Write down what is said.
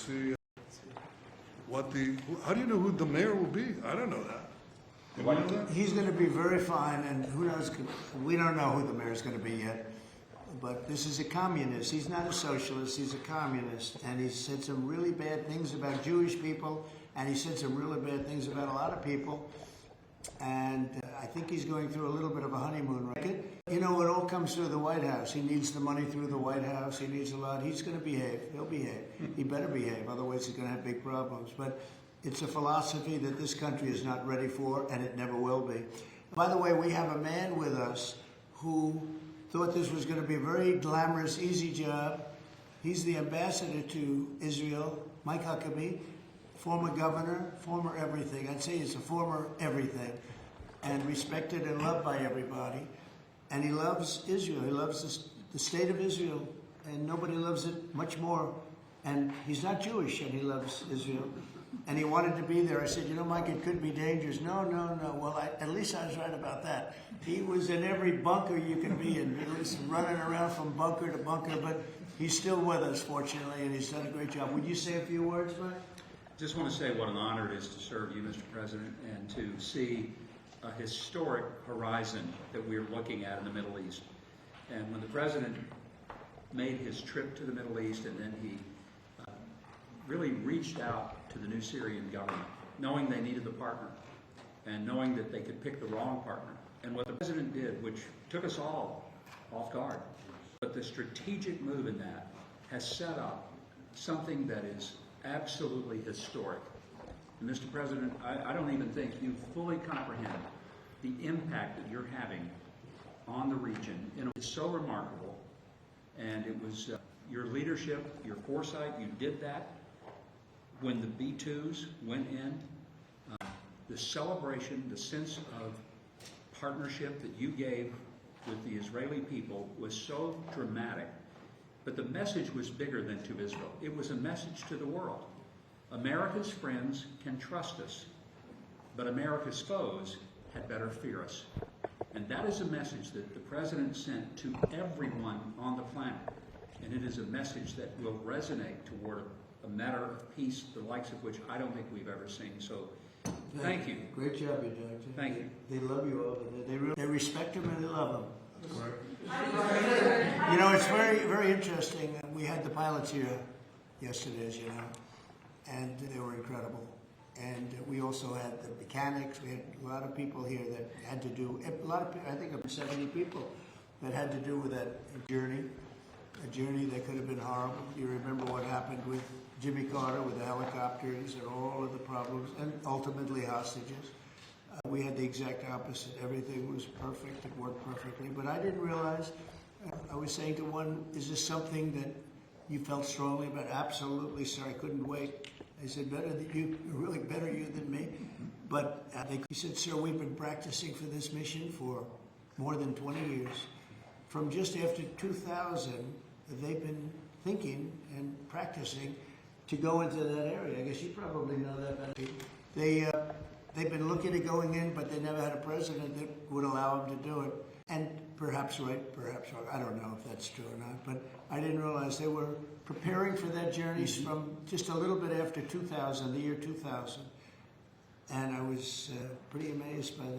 see how do you know who the mayor will be? I don't know that. Do you know that? He's going to be very fine, and who knows, we don't know who the mayor's going to be yet. But this is a communist. He's not a socialist, he's a communist. And he said some really bad things about Jewish people, and he said some really bad things about a lot of people. And I think he's going through a little bit of a honeymoon, right? You know, it all comes through the White House. He needs the money through the White House. He needs a lot. He's going to behave. He'll behave. He better behave, otherwise he's going to have big problems. But it's a philosophy that this country is not ready for, and it never will be. By the way, we have a man with us who thought this was going to be a very glamorous, easy job. He's the ambassador to Israel, Mike Huckabee, former governor, former everything. I'd say he's a former everything, and respected and loved by everybody. And he loves Israel. He loves the state of Israel, and nobody loves it much more. And he's not Jewish, and he loves Israel. And he wanted to be there. I said, you know, Mike, it could be dangerous. No. Well, at least I was right about that. He was in every bunker you can be in. He was running around from bunker to bunker, but he's still with us, fortunately, and he's done a great job. Would you say a few words, Mike? Just want to say what an honor it is to serve you, Mr. President, and to see a historic horizon that we're looking at in the Middle East. And when the President made his trip to the Middle East, and then he really reached out to the new Syrian government, knowing they needed a partner, and knowing that they could pick the wrong partner. And what the President did, which took us all off guard, but the strategic move in that has set up something that is absolutely historic. And Mr. President, I don't even think you fully comprehend the impact that you're having on the region. You know, it's so remarkable, and it was your leadership, your foresight. You did that when the B-2s went in. The celebration, the sense of partnership that you gave with the Israeli people was so dramatic. But the message was bigger than to Israel. It was a message to the world. America's friends can trust us, but America's foes had better fear us. And that is a message that the President sent to everyone on the planet. And it is a message that will resonate toward a matter of peace, the likes of which I don't think we've ever seen. So thank you. Great job, you did. Thank you. They love you all. They respect him and they love him. You know, it's very, very interesting. We had the pilots here yesterday, as you know, and they were incredible. And we also had the mechanics. We had a lot of people here that had to do, I think of 70 people that had to do with that journey, a journey that could have been horrible. You remember what happened with Jimmy Carter, with the helicopters and all of the problems, and ultimately hostages. We had the exact opposite. Everything was perfect. It worked perfectly. But I didn't realize, I was saying to one, is this something that you felt strongly about? Absolutely, sir. I couldn't wait. I said, better than you, really better you than me. But he said, sir, we've been practicing for this mission for more than 20 years. From just after 2000, they've been thinking and practicing to go into that area. I guess you probably know that better. They've been looking at going in, but they never had a president that would allow them to do it. And perhaps right, perhaps wrong. I don't know if that's true or not, but I didn't realize they were preparing for that journey from just a little bit after 2000, the year 2000. And I was pretty amazed by that.